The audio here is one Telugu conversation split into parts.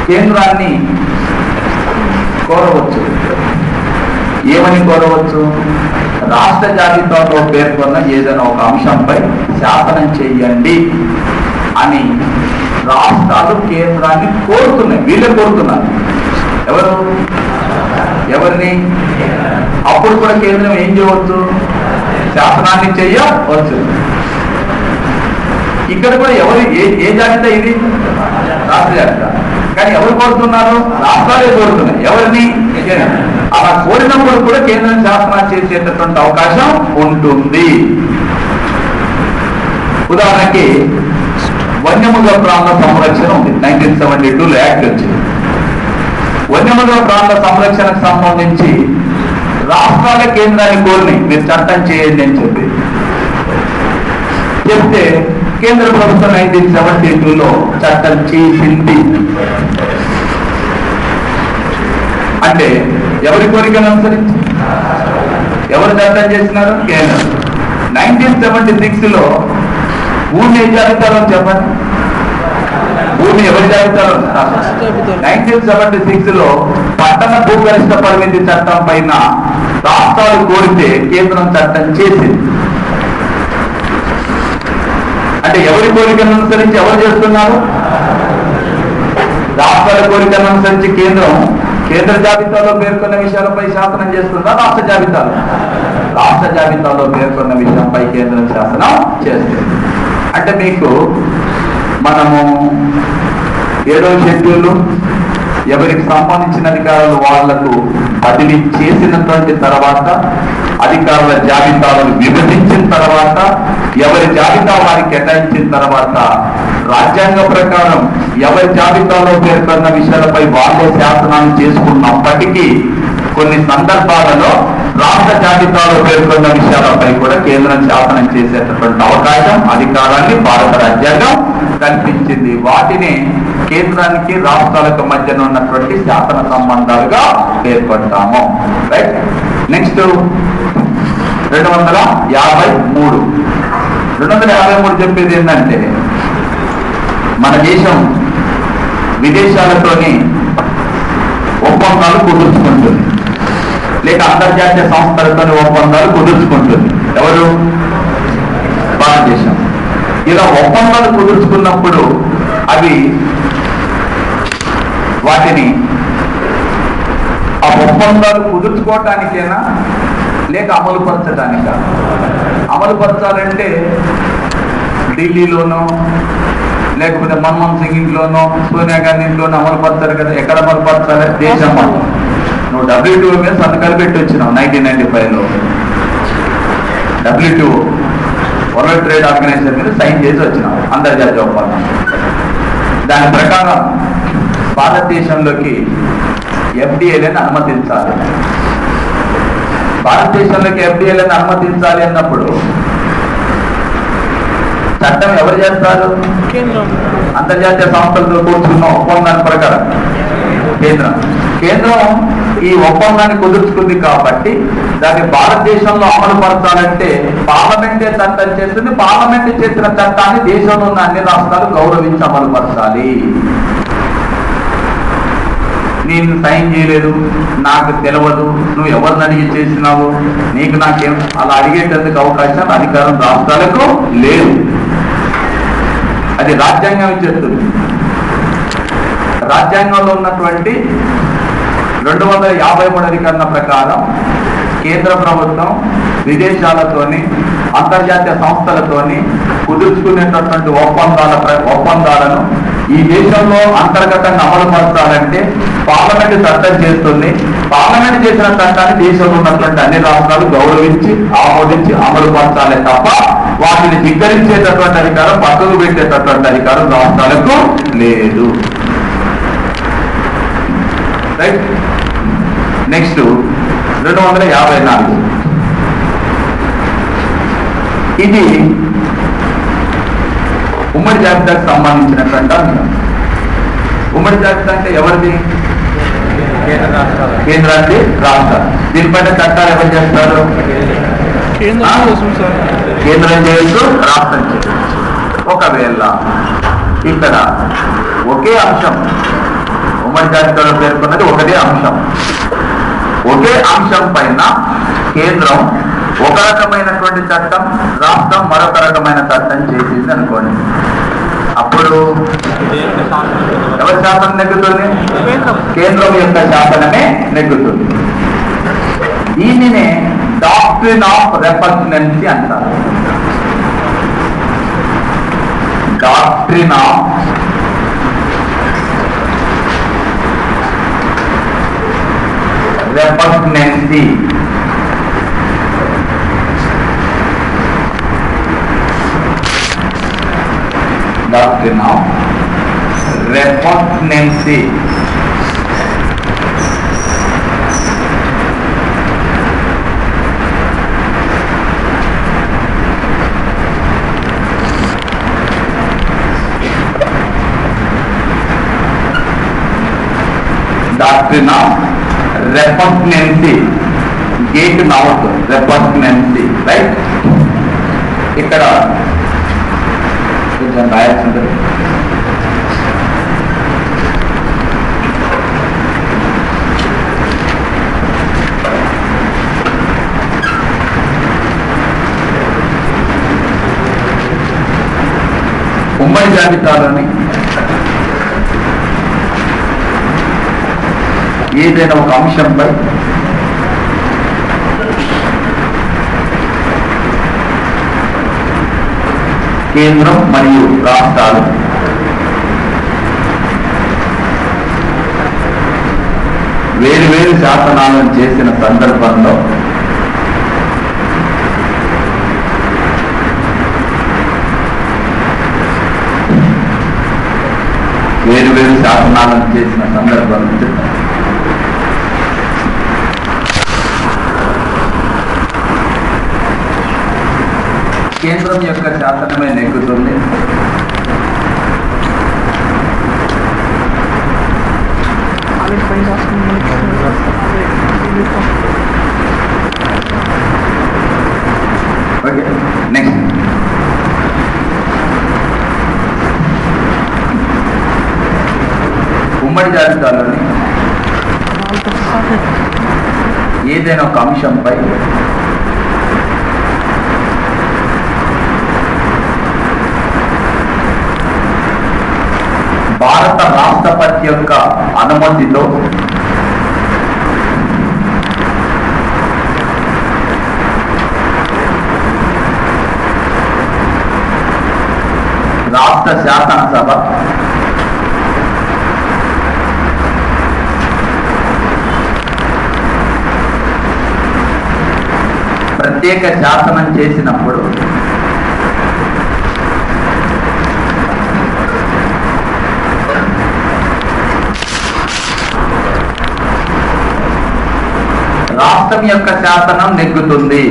కేంద్రాన్ని కోరవచ్చు. ఏమని కోరవచ్చు? రాష్ట్ర జాబితాలో పేర్కొన్న ఏదైనా ఒక అంశంపై శాసనం చేయండి అని రాష్ట్రాలు కేంద్రాన్ని కోరుతున్నాయి. వీళ్ళే కోరుతున్నారు. ఎవరిని? అప్పుడు కూడా కేంద్రం ఏం చేయవచ్చు? శాసనాన్ని చేయవచ్చు. ఇక్కడ కూడా ఎవరు ఏ జాబితా ఇది? రాష్ట్ర జాబితా. కానీ ఎవరు కోరుతున్నారు? రాష్ట్రాలే కోరుతున్నాయి. ఎవరిని? అలా కోరినప్పుడు కూడా కేంద్రం శాసనాలు చేసేటటువంటి అవకాశం ఉంటుంది. ఉదాహరణకి వన్యమృగ ప్రాంత సంరక్షణ ఉంది. 1972లో యాక్ట్ వచ్చింది. వన్యమృగ ప్రాంత సంరక్షణకు సంబంధించి రాష్ట్రాల కేంద్రాన్ని కోరినాయి, మీరు చట్టం చేయండి అని చెప్తే కేంద్ర ప్రభుత్వం 1972లో చట్టం చేసింది. అంటే ఎవరి కోరికను అనుసరించి ఎవరు చట్టం చేసినారు? కేంద్రం. 1976లో భూమి ఏ జాబితాలో చెప్పండి? భూమి ఎవరి జాబితాలో? 1976లో పట్టణ భూగరిష్ట పరిమితి చట్టం పైన రాష్ట్రాలు కోరితే కేంద్రం చట్టం చేసింది. అంటే ఎవరి కోరికను అనుసరించి ఎవరు చేస్తున్నారు? రాష్ట్రాల కోరికను అనుసరించి కేంద్ర జాబితాలో పేర్కొన్న విషయాలపై శాసనం చేస్తుందా? రాష్ట్ర జాబితాలో పేర్కొన్న విషయంపై కేంద్రం శాసనం చేస్తుంది. అంటే మీకు మనము 7వ షెడ్యూల్ ఎవరికి సంబంధించిన అధికారులు వాళ్లకు బదిలీ చేసినటువంటి తర్వాత, అధికారుల జాబితాలను విభజించిన తర్వాత, ఎవరి జాబితా వారికి కేటాయించిన తర్వాత, రాజ్యాంగ ప్రకారం ఎవరి జాబితాలో పేర్కొన్న విషయాలపై వాళ్ళే శాసనాలు చేసుకున్నప్పటికీ కొన్ని సందర్భాలలో రాష్ట్ర జాబితాలో పేర్కొన్న విషయాలపై కూడా కేంద్రం శాసనం చేసేటటువంటి అవకాశం, అధికారాన్ని భారత రాజ్యాంగం కల్పించింది. వాటిని కేంద్రానికి రాష్ట్రాలకు మధ్యన ఉన్నటువంటి శాసన సంబంధాలుగా పేర్కొంటాము. రైట్. నెక్స్ట్ 253 చెప్పేది ఏంటంటే, మన దేశం విదేశాలతోని ఒప్పందాలు కుదుర్చుకుంటుంది, లేక అంతర్జాతీయ సంస్థలతోని ఒప్పందాలు కుదుర్చుకుంటుంది. ఎవరు? భారతదేశం. ఇలా ఒప్పందాలు కుదుర్చుకున్నప్పుడు ఆ ఒప్పందాలు కుదుర్చుకోవటానికేనా లేక అమలు పరచడానికా? అమలు పరచాలంటే ఢిల్లీలోనో లేకపోతే మన్మోహన్ సింగ్ ఇంట్లోనో సోనియా గాంధీ ఇంట్లోనో అమలు పరచాలి కదా. ఎక్కడ అమలు పరచాలి? దేశం. నువ్వు WTO మీద సంతకాలు పెట్టి వచ్చినావు 1995లో. WTO వరల్డ్ ట్రేడ్ ఆర్గనైజేషన్ మీద సైన్ చేసి వచ్చినావు, అంతర్జాతీయ ఒప్పందం. దాని ప్రకారం భారతదేశంలోకి FDAలను అనుమతించాలి. భారతదేశంలోకి FDAలను అనుమతించాలి అన్నప్పుడు చట్టం ఎవరు చేస్తారు? అంతర్జాతీయ సంస్థలతో కూర్చున్న ఒప్పందాన్ని ప్రకారం కేంద్రం ఈ ఒప్పందాన్ని కుదుర్చుకుంది కాబట్టి దాన్ని భారతదేశంలో అమలు పరచాలంటే పార్లమెంటే చట్టం చేస్తుంది. పార్లమెంట్ చేసిన చట్టాన్ని దేశంలో ఉన్న అన్ని రాష్ట్రాలు గౌరవించి అమలు పరచాలి. నేను సైన్ చేయలేదు, నాకు తెలియదు, నువ్వు ఎవరిని అడిగి చేసినావు, నీకు నాకేం, అలా అడిగేటందుకు అవకాశం, అధికారం రాష్ట్రాలకు లేదు. అది రాజ్యాంగం చెప్తుంది. రాజ్యాంగంలో ఉన్నటువంటి 253 అధికరణ ప్రకారం కేంద్ర ప్రభుత్వం విదేశాలతోని అంతర్జాతీయ సంస్థలతోని కుదుర్చుకునేటటువంటి ఒప్పందాలను ఈ దేశంలో అంతర్గతంగా అమలు పరచాలంటే పార్లమెంట్ చట్టం చేస్తుంది. పార్లమెంట్ చేసిన చట్టాన్ని దేశంలో ఉన్నటువంటి అన్ని రాష్ట్రాలు గౌరవించి ఆమోదించి అమలు పరచాలి తప్ప వాటిని ధిక్కరించేటటువంటి అధికారం, పక్కకు పెట్టేటటువంటి అధికారం రాష్ట్రాలకు లేదు. రైట్. నెక్స్ట్ 254. ఇది ఉమ్మడి జాబితాకు సంబంధించినటువంటి అంశం. ఉమ్మడి జాబితా అంటే ఎవరిది? కేంద్రానికి రాష్ట్రాలు. దీనిపైన చట్టాలు ఎవరు చేస్తారు? కేంద్రం చేయొచ్చు, రాష్ట్రం చేయొచ్చు. ఒకవేళ ఇక్కడ ఒకే అంశం ఉమ్మడి జాబితాలో పేర్కొన్నది ఒకటే అంశం. ఒకే అంశం పైన కేంద్రం ఒక రకమైనటువంటి చట్టం, రాష్ట్రం మరొక రకమైన చట్టం చేసింది అనుకోండి. అప్పుడు ఎవరి శాసనం నెగ్గుతుంది? కేంద్రం యొక్క శాసనమే నెగ్గుతుంది. దీనినే డాక్ట్రిన్ ఆఫ్ రెపగ్నెన్సీ అంటారు. Doctrine of repugnancy. Doctrine of repugnancy. Doctrine of repugnancy. Gate not repugnancy, right? ఇక్కడ కొంచెం రాయాల్సి ఉంటుంది. ఉమ్మడి జాబితాలోని ఏదైనా ఒక అంశంపై కేంద్రం మరియు రాష్ట్రాలు వేరు శాసనాలను చేసిన సందర్భంలో వేరు శాసనాలను చేసిన సందర్భంలో కేంద్రం యొక్క శాసనమే నెగ్గుతుంది. ఓకే, నెక్స్ట్ ఉమ్మడి జాబితాలోని ఏదైనా ఒక అంశంపై భారత రాష్ట్రపతి యొక్క అనుమతితో రాష్ట్ర శాసనసభ ప్రత్యేక శాసనం చేసినప్పుడు రాష్ట్రం యొక్క శాసనం నెగ్గుతుంది.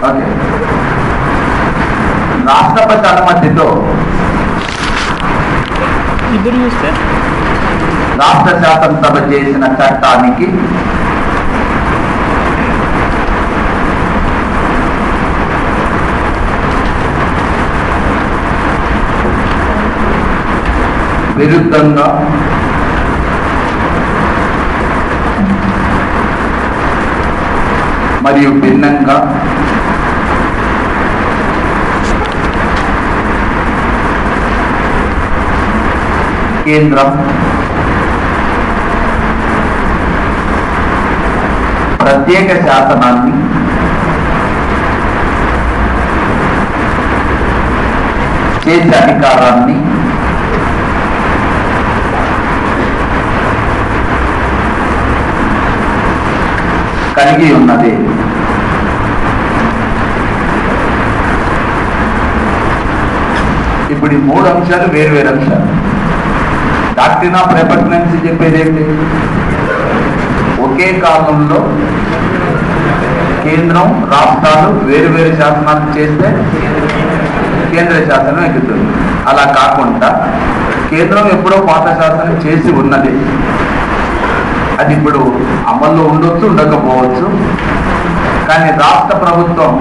ఓకే, రాష్ట్రపతి అనుమతితో రాష్ట్ర శాసనసభ చేసిన చట్టానికి విరుద్ధంగా మరియు భిన్నంగా కేంద్రం ప్రత్యేక శాసనాన్ని చేసే అధికారాన్ని కలిగి ఉన్నది. ఇప్పుడు ఈ మూడు అంశాలు వేరు అంశాలు. డాక్ట్రిన్ ఆఫ్ రెపగ్నెన్సీ చెప్పేది ఏంటి? ఒకే కాలంలో కేంద్రం రాష్ట్రాలు వేరు శాసనాలు చేస్తే కేంద్ర శాసనం ఎక్కుతుంది. అలా కాకుండా కేంద్రం ఎప్పుడో పాత శాసనం చేసి ఉన్నది, అది ఇప్పుడు అమల్లో ఉండొచ్చు, ఉండకపోవచ్చు. కానీ రాష్ట్ర ప్రభుత్వం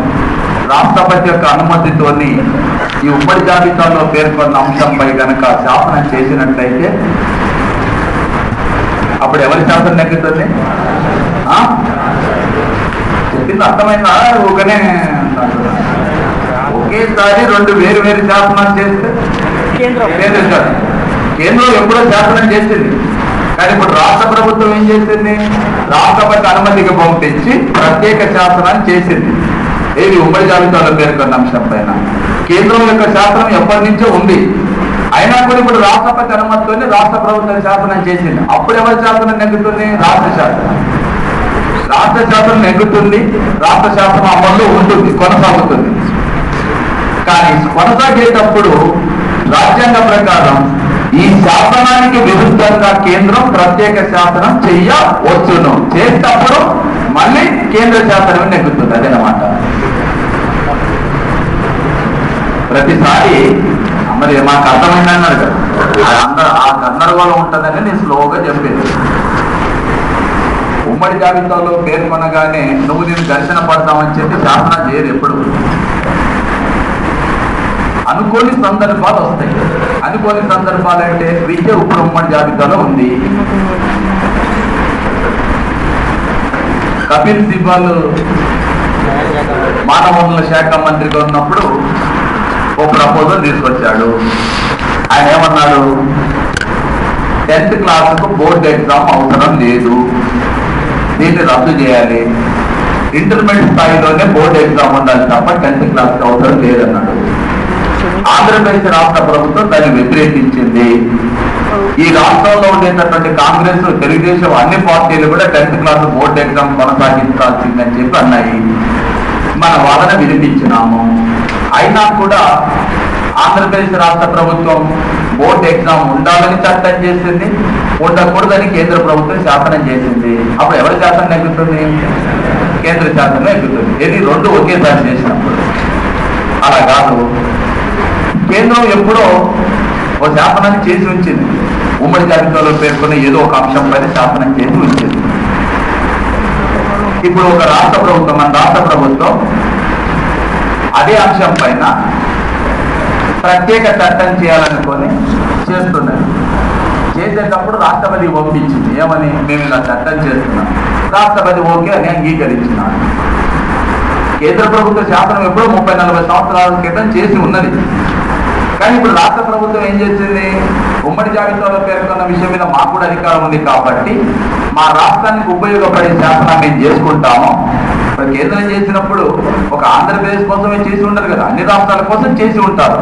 రాష్ట్రపతి యొక్క అనుమతితోని ఈ ఉమ్మడి జాబితాలో పేర్కొన్న అంశంపై కనుక శాసనం చేసినట్లయితే అప్పుడు ఎవరి శాసనం నెగ్గుతుంది? చెప్పింది అర్థమైందా? ఊకనే ఒకేసారి రెండు వేరు వేరు శాసనాలు చేస్తే కేంద్రం ఎప్పుడో శాసనం చేసింది. కానీ ఇప్పుడు రాష్ట్ర ప్రభుత్వం ఏం చేసింది? రాష్ట్రపతి అనుమతికి పంపించి ప్రత్యేక శాసనాన్ని చేసింది. ఏది ఉమ్మడి జాబితాలో పేర్కొన్న అంశం పైన. కేంద్రం యొక్క శాసనం ఎప్పటి నుంచో ఉంది. అయినా కూడా ఇప్పుడు రాష్ట్రపతి అనుమతితోనే రాష్ట్ర ప్రభుత్వం శాసనం చేసింది. అప్పుడు ఎవరి శాసనం నెగ్గుతుంది? రాష్ట్ర శాసనం. రాష్ట్ర శాసనం నెగ్గుతుంది, రాష్ట్ర శాసనం అమల్లో ఉంటుంది, కొనసాగుతుంది. కానీ కొనసాగేటప్పుడు రాజ్యాంగ ప్రకారం ఈ శాసనానికి విరుద్ధంగా కేంద్రం ప్రత్యేక శాసనం చెయ్యవచ్చును. చేసేటప్పుడు మళ్ళీ కేంద్ర శాసనం నెగ్గుతుంది. అదేనమాట. ప్రతిసారి మరి మాకు అర్థమైంది అన్నాడు కదా, ఆ గందరగోళం ఉంటుందని నేను స్లోగా చెప్పేది. ఉమ్మడి జాబితాలో పేర్కొనగానే నువ్వు నేను ఘర్షణ పడతామని చెప్పి శాసనం చేయరు. ఎప్పుడు అనుకోని సందర్భాలు వస్తాయి. అనుకోని సందర్భాలు అంటే విద్య ఇప్పుడు ఉమ్మడి జాబితాలో ఉంది. కపిల్ సిబాల్ మానవ వనరుల శాఖ మంత్రిగా ఉన్నప్పుడు ఒక ప్రపోజల్ తీసుకొచ్చాడు. ఆయన ఏమన్నాడు? 10th క్లాసుకు బోర్డు ఎగ్జామ్ అవసరం లేదు, దీన్ని రద్దు చేయాలి. ఇంటర్మీడియట్ స్థాయిలోనే బోర్డు ఎగ్జామ్ ఉండాలి తప్ప 10th క్లాస్కి అవసరం లేదన్నాడు. ఆంధ్రప్రదేశ్ రాష్ట్ర ప్రభుత్వం దాన్ని వ్యతిరేకించింది. ఈ రాష్ట్రంలో ఉండేటటువంటి కాంగ్రెస్, తెలుగుదేశం అన్ని పార్టీలు కూడా 10th క్లాస్ బోర్డు ఎగ్జామ్ కొనసాగించాల్సిందని చెప్పి అన్నాయి. మన వాదన వినిపించినాము. అయినా కూడా ఆంధ్రప్రదేశ్ రాష్ట్ర ప్రభుత్వం బోర్డు ఎగ్జామ్ ఉండాలని చట్టం చేసింది, ఉండకూడదని కేంద్ర ప్రభుత్వం శాసనం చేసింది. అప్పుడు ఎవరి శాసనం నెగ్గుతుంది? కేంద్ర శాసనం నెగ్గుతుంది. ఇది రెండు ఒకేసారి చేసినప్పుడు. అలా కాదు, కేంద్రం ఎప్పుడో ఒక శాసనాన్ని చేసి ఉంచింది. ఉమ్మడి జాబితాలో పేర్కొన్న ఏదో ఒక అంశం పైన శాసనం చేసి ఉంచింది. ఇప్పుడు ఒక రాష్ట్ర ప్రభుత్వం, మన రాష్ట్ర ప్రభుత్వం అదే అంశం పైన ప్రత్యేక చట్టం చేయాలనుకొని చేస్తున్నారు. చేసేటప్పుడు రాష్ట్రపతి పంపించింది. ఏమని? మేము ఇలా చట్టం చేస్తున్నాం. రాష్ట్రపతి ఓకే అని అంగీకరించినారు. కేంద్ర ప్రభుత్వ శాసనం ఎప్పుడో 30-40 సంవత్సరాల క్రితం చేసి ఉన్నది. కానీ ఇప్పుడు రాష్ట్ర ప్రభుత్వం ఏం చేసింది? ఉమ్మడి జాబితాలో పేర్కొన్న విషయం మీద మాకు కూడా అధికారం ఉంది కాబట్టి మా రాష్ట్రానికి ఉపయోగపడే శాసనం మేము చేసుకుంటాము. ఇప్పుడు కేంద్రం చేసినప్పుడు ఒక ఆంధ్రప్రదేశ్ కోసమే చేసి ఉండరు కదా, అన్ని రాష్ట్రాల కోసం చేసి ఉంటారు.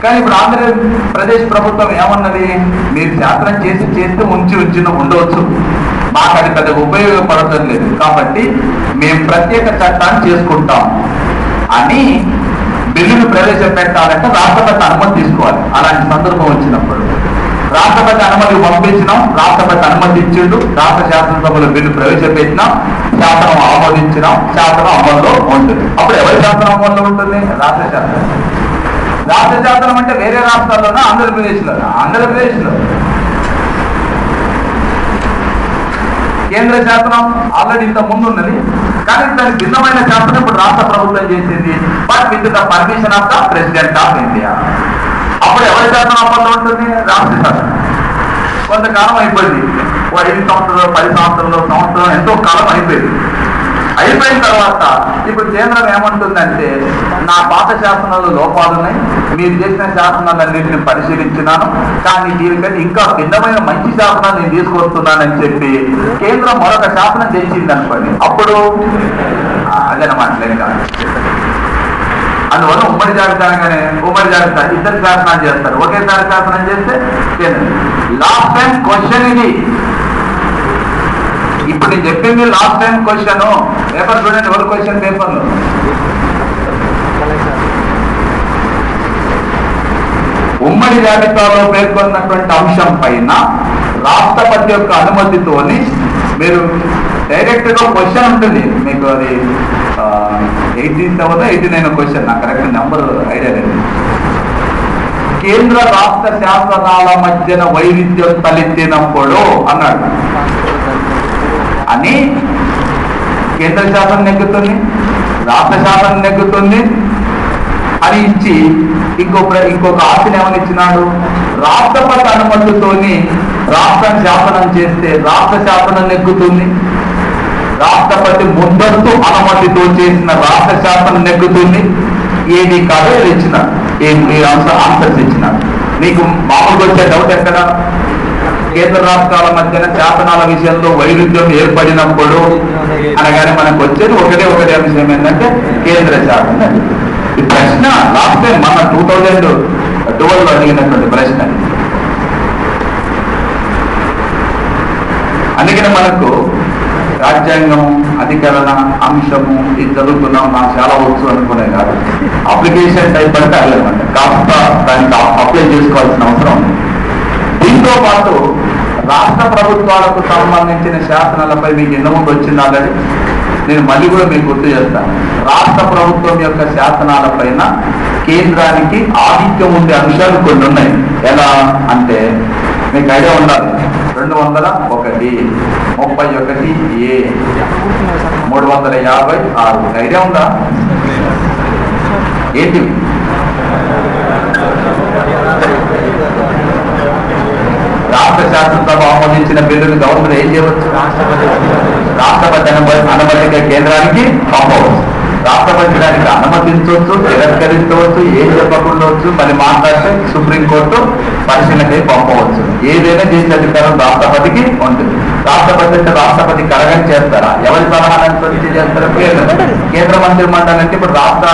కానీ ఇప్పుడు ఆంధ్రప్రదేశ్ ప్రభుత్వం ఏమన్నది? మీరు శాసనం చేస్తే ఉంచిన ఉండవచ్చు, మాకు అది పెద్దగా ఉపయోగపడటం లేదు కాబట్టి మేము ప్రత్యేక చట్టాన్ని చేసుకుంటాం అని బిల్లును ప్రవేశపెట్టాలంటే రాష్ట్రపతి అనుమతి తీసుకోవాలి. అలాంటి సందర్భం వచ్చినప్పుడు రాష్ట్రపతి అనుమతి పంపించినాం, రాష్ట్రపతి అనుమతి ఇచ్చిండు, రాష్ట్ర శాసనసభలో బిల్లు ప్రవేశపెట్టినాం, శాసనం ఆమోదించినాం, శాసనం అమల్లో ఉంటుంది. అప్పుడు ఎవరి శాసనం అమల్లో ఉంటుంది? రాష్ట్ర శాసనం. రాష్ట్ర శాసనం అంటే వేరే రాష్ట్రాల్లోనా? ఆంధ్రప్రదేశ్లోనా? ఆంధ్రప్రదేశ్లో. కేంద్ర శాసనం ఆల్రెడీ ఇంత ముందు ఉన్నది, కానీ దానికి భిన్నమైన శాసనం ఇప్పుడు రాష్ట్ర ప్రభుత్వం చేసింది. But with the permission of the president of India. అప్పుడు ఎవరి శాసనం అమల్లో ఉంటుంది? రాష్ట్ర శాసనం. కొంతకాలం అయిపోయింది, 5 సంవత్సరాలు 10 సంవత్సరం ఎంతో కాలం అయిపోయింది. అయిపోయిన తర్వాత ఇప్పుడు కేంద్రం ఏమంటుందంటే, నా పాత శాసనాలు లోపాలున్నాయి, మీరు చేసిన శాసనాలన్నింటినీ పరిశీలించినాను, కానీ దీనికంటే ఇంకా భిన్నమైన మంచి శాసనాలు నేను తీసుకొస్తున్నానని చెప్పి కేంద్రం మరొక శాసనం తెచ్చింది అనుకోండి. అప్పుడు అదనమాట లెక్క. అందువల్ల ఉమ్మడి జాబితాగానే ఉమ్మడి జాబితా ఇద్దరు శాసనాలు చేస్తారు. ఒకేసారి శాసనం చేస్తే కేంద్రం. లాస్ట్ టైం క్వశ్చన్ ఇది. ఇప్పుడు నేను చెప్పింది లాస్ట్ టైం క్వశ్చన్. పేపర్ చూడండి, ఎవరు క్వశ్చన్ పేపర్లో. ఉమ్మడి జాబితాలో పేర్కొన్నటువంటి అంశం పైన రాష్ట్రపతి యొక్క అనుమతితోని మీరు డైరెక్ట్ గా క్వశ్చన్ ఉంటుంది. మీకు అది 87 89 క్వశ్చన్, నాకు కరెక్ట్ నెంబర్ ఐడియా లేదు. కేంద్ర రాష్ట్ర శాసనాల మధ్యన వైవిధ్యం తలెత్తినప్పుడు అన్నాడు. అని కేంద్ర శాసనం నెగ్గుతుంది, రాష్ట్ర శాసనం నెగ్గుతుంది అని ఇచ్చి ఇంకొక ఆశని ఏమని ఇచ్చినాడు, రాష్ట్రపతి అనుమతితోని రాష్ట్రం శాసనం చేస్తే రాష్ట్ర శాసనం నెగ్గుతుంది, రాష్ట్రపతి ముందస్తు అనుమతితో చేసిన రాష్ట్ర శాసనం నెగ్గుతుంది. ఏది కాదో ఇచ్చినాడు, ఆన్సర్స్ ఇచ్చినాడు. మీకు మామూలుగా వచ్చే డౌట్ ఎక్కడ, కేంద్ర రాష్ట్రాల మధ్యన శాసనాల విషయంలో వైరుధ్యం ఏర్పడినప్పుడు అనగానే మనకు వచ్చేది ఒకటే విషయం ఏంటంటే కేంద్ర శాసనం. ఈ ప్రశ్న లాస్ట్ టైం మన 2012లో అడిగినటువంటి ప్రశ్న. అందుకని మనకు రాజ్యాంగం, అధికరణ, అంశము ఇది చదువుకున్నాం, నాకు చాలా వచ్చు అనుకునే కాదు. అప్లికేషన్ టైప్ అంటే అవ్వలేమంట, కాస్త దానికి అప్లై చేసుకోవాల్సిన అవసరం ఉంది. దీంతో పాటు రాష్ట్ర ప్రభుత్వాలకు సంబంధించిన శాసనాలపై మీకు ఎన్నోమంది వచ్చింది ఆల్రెడీ. నేను మళ్ళీ కూడా మీకు గుర్తు చేస్తాను. రాష్ట్ర ప్రభుత్వం యొక్క శాసనాల పైన కేంద్రానికి ఆధిక్యం ఉండే అంశాలు కొన్ని ఉన్నాయి. ఎలా అంటే మీకు ఐడియా ఉండాలి, 201, 31A, 356 ఐడియా ఉందా? ఏంటి రాష్ట్ర శాసనసభ ఆమోదించిన బిల్లును గవర్నమెంట్ ఏం చేయవచ్చు? రాష్ట్రపతి అనుమతిగా కేంద్రానికి పంపవచ్చు. రాష్ట్రపతి దానికి అనుమతించవచ్చు, తిరస్కరించవచ్చు, ఏం చెప్పకుండవచ్చు, మరి మాట్లాడితే సుప్రీంకోర్టు పరిశీలనకై పంపవచ్చు. ఏదైనా చేసే అధికారం రాష్ట్రపతికి ఉంటుంది. రాష్ట్రపతి అంటే రాష్ట్రపతి కరగని చేస్తారా? ఎవరి సలహాలను చేస్తారు? కేంద్ర మంత్రి మండలి అంటే ఇప్పుడు రాష్ట్ర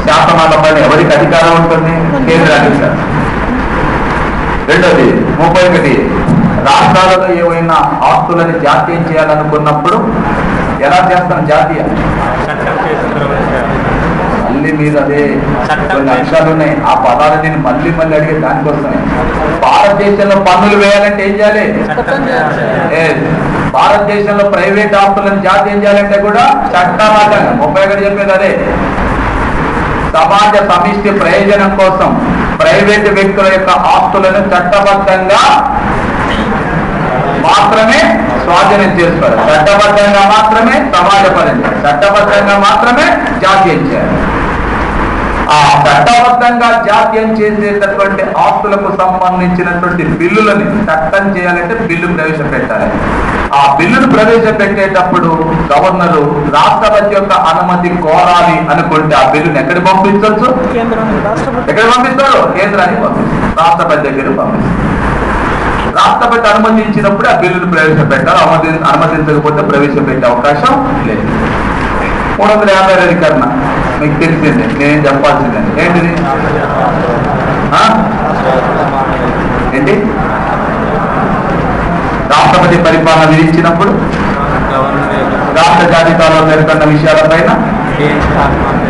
శాసనాల పైన ఎవరికి అధికారం ఉంటుంది? కేంద్రానికి సార్. రెండోది 31, రాష్ట్రాలలో ఏవైనా ఆస్తులని జాతీయం చేయాలనుకున్నప్పుడు ఎలా చేస్తాం? జాతీయ మళ్ళీ మీరు అదే కొన్ని అంశాలు ఉన్నాయి. ఆ పదాలు నేను మళ్ళీ అడిగే దానికోసమే. భారతదేశంలో పన్నులు వేయాలంటే ఏం చేయాలి? భారతదేశంలో ప్రైవేట్ ఆస్తులను జాతీయం చేయాలంటే కూడా చట్టబద్ధంగా 31 చెప్పేది అదే. సమాజ సమిష్టి ప్రయోజనం కోసం ప్రైవేటు వ్యక్తుల యొక్క ఆస్తులను చట్టబద్ధంగా మాత్రమే స్వాధీనం చేసుకోవాలి. చట్టబద్ధంగా మాత్రమే సమాజపరంగా, చట్టబద్ధంగా మాత్రమే జాతీయం చేయాలి. ఆ చట్టబద్ధంగా జాతీయం చేసేటటువంటి ఆస్తులకు సంబంధించినటువంటి బిల్లులని చట్టం చేయాలంటే బిల్లు ప్రవేశపెట్టాలి. ఆ బిల్లును ప్రవేశపెట్టేటప్పుడు గవర్నరు రాష్ట్రపతి యొక్క అనుమతి కోరాలి అనుకుంటే ఆ బిల్లును ఎక్కడికి పంపించవచ్చు? ఎక్కడ పంపిస్తారు? కేంద్రానికి పంపిస్తారు, రాష్ట్రపతి దగ్గరికి పంపిస్తారు. రాష్ట్రపతి అనుమతించినప్పుడు ఆ బిల్లును ప్రవేశపెట్టాలి. అనుమతించకపోతే ప్రవేశపెట్టే అవకాశం లేదు. 350 అధికరణ మీకు తెలిసిందే, నేనేం చెప్పాల్సిందే. ఏంటిది? ఏంటి? రాష్ట్రపతి పరిపాలన విధించినప్పుడు రాష్ట్ర జాబితాలో పేర్కొన్న విషయాలపైన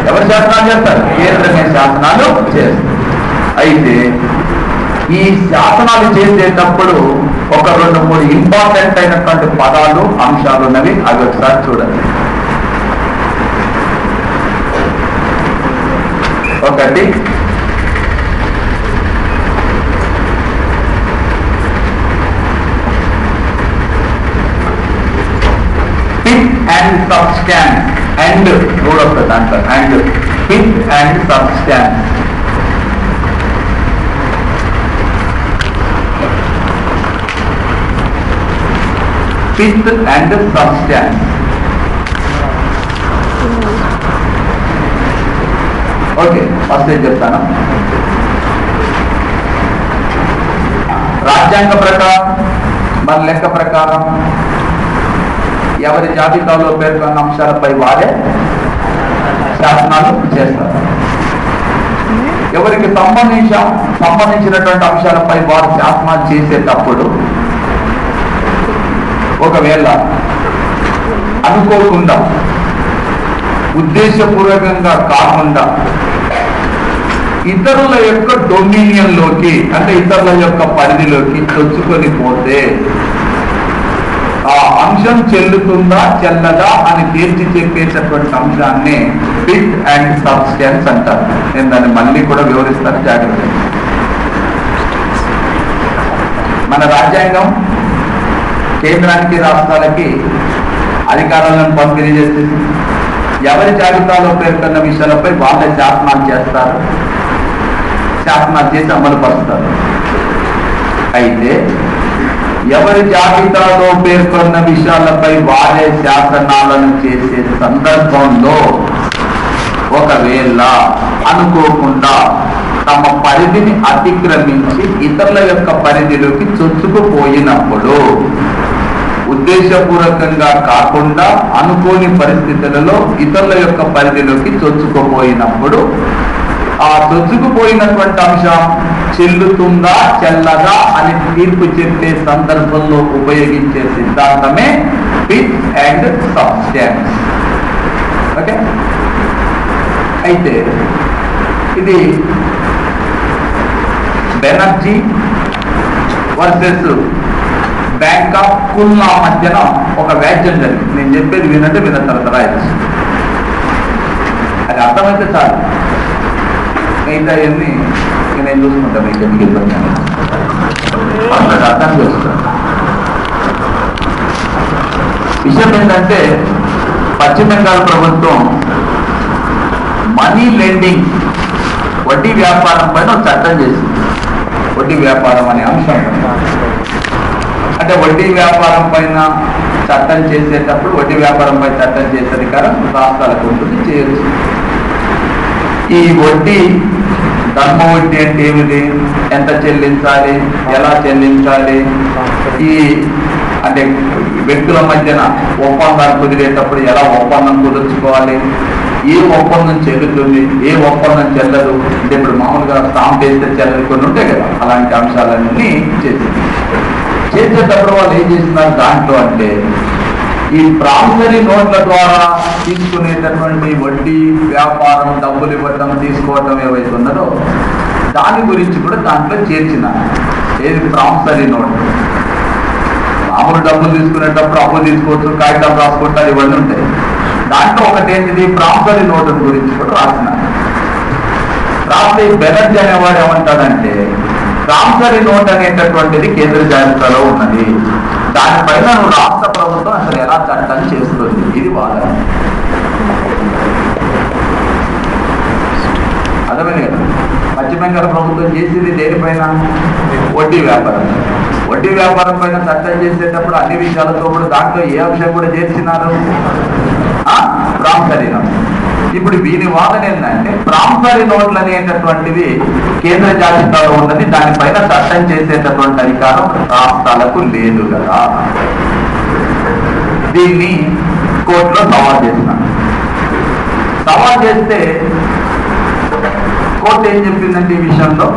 ఎవరు శాసనాలు చేస్తారు? కేంద్రమే శాసనాలు చేస్తారు. అయితే ఈ శాసనాలు చేసేటప్పుడు ఒక 2-3 ఇంపార్టెంట్ అయినటువంటి పదాలు, అంశాలు ఉన్నవి. అవి ఒకసారి చూడండి. ఒకటి fit and substance. And rule of the దాంట్లో and fit and substance. Fit and substance. Okay, first ఏం చెప్తాను. రాజ్యాంగ ప్రకారం మన లెక్క ప్రకారం ఎవరి జాబితాలో పేర్కొన్న అంశాలపై వారే శాసనాలు చేస్తారు. ఎవరికి సంబంధించినటువంటి అంశాలపై వారు శాసనాలు చేసేటప్పుడు ఒకవేళ అనుకోకుండా, ఉద్దేశపూర్వకంగా కాకుండా ఇతరుల యొక్క డొమినియన్లోకి, అంటే ఇతరుల యొక్క పరిధిలోకి చొచ్చుకొని పోతే ఆ అంశం చెల్లుతుందా చెల్లదా అని తేల్చి చెప్పేటటువంటి అంశాన్ని ఫిట్ అండ్ సబ్స్టాన్స్ అంటారు. నేను దాన్ని మళ్ళీ కూడా వివరిస్తాను, జాగ్రత్త. మన రాజ్యాంగం కేంద్రానికి రాష్ట్రాలకి అధికారాలను పంపిణీ చేసేసి ఎవరి జాబితాలో పేర్కొన్న విషయాలపై వాళ్ళే శాసనాలు చేస్తారు, శాసనాలు చేసి అమలు పరుస్తారు. అయితే ఎవరి జాబితాలో పేర్కొన్న విషయాలపై వారే శాసనాలను చేసే సందర్భంలో ఒకవేళ అనుకోకుండా తమ పరిధిని అతిక్రమించి ఇతరుల యొక్క పరిధిలోకి చొచ్చుకుపోయినప్పుడు, ఉద్దేశపూర్వకంగా కాకుండా అనుకోని పరిస్థితులలో ఇతరుల యొక్క పరిధిలోకి చొచ్చుకుపోయినప్పుడు ఆ చొచ్చుకుపోయినటువంటి అంశం చెల్లుతుందా చెల్లదా అని తీర్పు చెప్పే సందర్భంలో ఉపయోగించే సిద్ధాంతమే ఫిట్ అండ్ సబ్స్టాన్స్. ఓకే, అయితే ఇది Banerjee versus bank of Khulna మధ్యన ఒక వ్యాజ్యం జరిగింది. నేను చెప్పేది వినంటే విన్న తర్వాత రాయచ్చు, అది అర్థమైతే చాలు. మిగతా అన్ని నేను చూసుకుంటాను, మీకు ఎందుకు ఇబ్బంది అర్థం చేస్తాను. విషయం ఏంటంటే పశ్చిమ బెంగాల్ ప్రభుత్వం మనీ లెండింగ్ వడ్డీ వ్యాపారం పైన ఒక చట్టం చేసింది. వడ్డీ వ్యాపారం అనే అంశం అంటే వడ్డీ వ్యాపారం పైన చట్టం చేసేటప్పుడు వడ్డీ వ్యాపారం పైన చట్టం చేసే అధికారం రాష్ట్రాలకు ఉంటుంది, చేయొచ్చు. ఈ వడ్డీ ధర్మ వడ్డీ అంటే ఏమిటి, ఎంత చెల్లించాలి, ఎలా చెల్లించాలి, ఈ అంటే వ్యక్తుల మధ్యన ఒప్పందాలు కుదిరేటప్పుడు ఎలా ఒప్పందం కుదుర్చుకోవాలి, ఏ ఒప్పందం చెల్లుతుంది, ఏ ఒప్పందం చెల్లదు, అంటే ఇప్పుడు మామూలుగా స్టాంప్ వేస్తే చెల్లదు కొన్ని ఉంటాయి కదా, అలాంటి అంశాలన్నీ చేసేటప్పుడు వాళ్ళు ఏం చేస్తున్నారు దాంట్లో అంటే ఈ ప్రామిసరీ నోట్ల ద్వారా తీసుకునేటటువంటి వడ్డీ వ్యాపారం, డబ్బులు ఇవ్వటం తీసుకోవటం ఏవైతే ఉన్నదో దాని గురించి కూడా దాంట్లో చేర్చిన ఏది ప్రామిసరీ నోట్. మామూలు డబ్బులు తీసుకునేటప్పుడు అప్పు తీసుకోవచ్చు, కాగితాలు రాసుకుంటారు, ఇవన్నీ ఉంటాయి. దాంట్లో ఒకటి ఏంటిది ప్రామిసరీ నోట్ గురించి కూడా రాసినారు. రాస్తే బెనర్జీ అనేవాడు ఏమంటాడంటే ప్రామిసరీ నోట్ అనేటటువంటిది కేంద్ర జాబితాలో ఉన్నది, దానిపైన నువ్వు రాష్ట్ర ప్రభుత్వం అసలు ఎలా చట్టం చేస్తుంది, ఇది వాదన. అర్థమైంది కదా. పశ్చిమ బెంగాల్ ప్రభుత్వం చేసింది దేనిపైన, వడ్డీ వ్యాపారం. వడ్డీ వ్యాపారం పైన చట్టం చేసేటప్పుడు అన్ని విషయాలతో కూడా దాంట్లో ఏ అంశం కూడా చేర్చినారు, ప్రామిసరీ నోట్. ఇప్పుడు వీని వాదన ఏంటంటే ప్రామిసరీ నోట్లు అనేటటువంటివి కేంద్ర జాబితాలో ఉన్నది, దానిపైన చట్టం చేసేటటువంటి అధికారం రాష్ట్రాలకు లేదు కదా. దీన్ని కోర్టులో సవాల్ చేసినారు. సవాల్ చేస్తే కోర్టు ఏం చెప్పిందంటే ఈ విషయంలో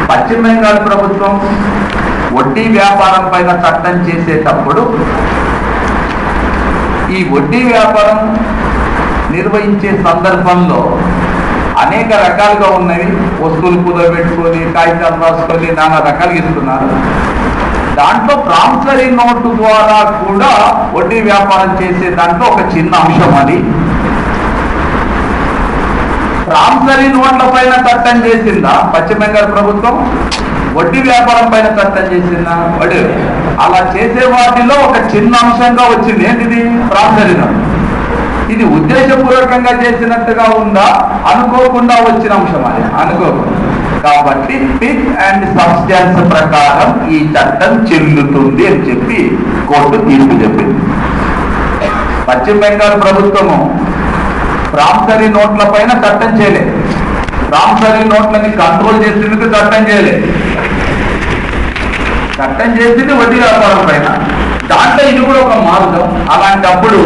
పశ్చిమ బెంగాల్ ప్రభుత్వం వడ్డీ వ్యాపారం పైన చట్టం చేసేటప్పుడు ఈ వడ్డీ వ్యాపారం నిర్వహించే సందర్భంలో అనేక రకాలుగా ఉన్నవి, వస్తువులు కుదరబెట్టుకొని కాగితాలు రాసుకొని నానా రకాలుగా ఇస్తున్నారు. దాంట్లో ప్రామిసరీ నోటు ద్వారా కూడా వడ్డీ వ్యాపారం చేసే దాంట్లో ఒక చిన్న అంశం అది. ప్రామిసరీ నోట్ల పైన చట్టం చేసిందా పశ్చిమ బెంగాల్ ప్రభుత్వం, వడ్డీ వ్యాపారం పైన చట్టం చేసిందా? వడ్డీ అలా చేసే వాటిలో ఒక చిన్న అంశంగా వచ్చింది ఏంటిది, ప్రామిసరీ నోట్. ఇది ఉద్దేశపూర్వకంగా చేసినట్టుగా ఉందా, అనుకోకుండా వచ్చిన అంశం అది, అనుకోకుండా. కాబట్టి ఫిట్ అండ్ సబ్స్టాన్స్ ప్రకారం ఈ చట్టం చెల్లుతుంది అని చెప్పి కోర్టు తీర్పు చెప్పింది. పశ్చిమ బెంగాల్ ప్రభుత్వము ప్రామిసరీ నోట్ల పైన చట్టం చేయలేదు, ప్రామిసరీ నోట్లని కంట్రోల్ చేసేందుకు చట్టం చేయలేదు, చట్టం చేసింది వడ్డీ వ్యాపారం పైన. దాంట్లో ఇది కూడా ఒక మార్గం. అలాంటప్పుడు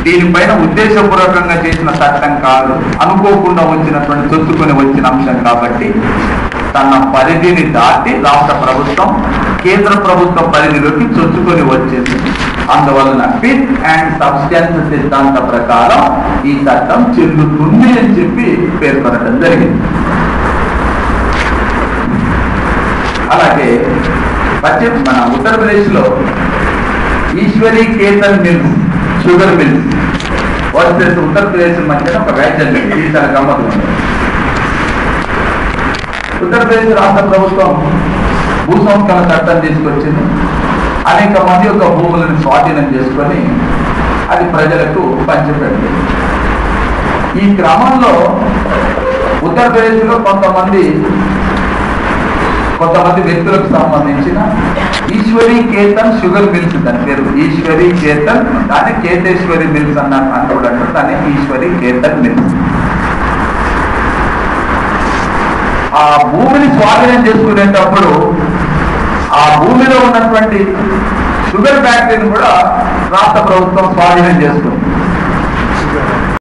దీనిపైన ఉద్దేశపూర్వకంగా చేసిన చట్టం కాదు, అనుకోకుండా వచ్చినటువంటి చొచ్చుకొని వచ్చిన అంశం కాబట్టి తన పరిధిని దాటి రాష్ట్ర ప్రభుత్వం కేంద్ర ప్రభుత్వ పరిధిలోకి చొచ్చుకొని వచ్చింది. అందువలన ఫిట్ అండ్ సబ్స్టాన్స్ సిద్ధాంత ప్రకారం ఈ చట్టం చెల్లుతుంది అని చెప్పి పేర్కొనడం జరిగింది. అలాగే మన ఉత్తరప్రదేశ్లో Ishwari Khetan mills, sugar mills versus Uttar Pradesh మధ్యన ఒక వ్యాజ్యం జరిగింది. ఇది చాలా గమ్మత్తు ఉంది. ఉత్తరప్రదేశ్ రాష్ట్ర ప్రభుత్వం భూ సంస్కరణ చట్టం తీసుకొచ్చింది. అనేక మంది యొక్క భూములను స్వాధీనం చేసుకొని అది ప్రజలకు పంచిపెట్టింది. ఈ క్రమంలో ఉత్తరప్రదేశ్లో కొంతమంది వ్యక్తులకు సంబంధించిన ఈశ్వరీ కేతన్ షుగర్ మిల్స్, దాని పేరు ఈశ్వరీ కేతన్, దాన్ని కేతేశ్వరి మిల్స్ అని కూడా అంటారు, దాన్ని ఈశ్వరీ కేతన్ మిల్స్. ఆ భూమిని స్వాధీనం చేసుకునేటప్పుడు ఆ భూమిలో ఉన్నటువంటి షుగర్ ఫ్యాక్టరీని కూడా రాష్ట్ర ప్రభుత్వం స్వాధీనం చేసుకుంది.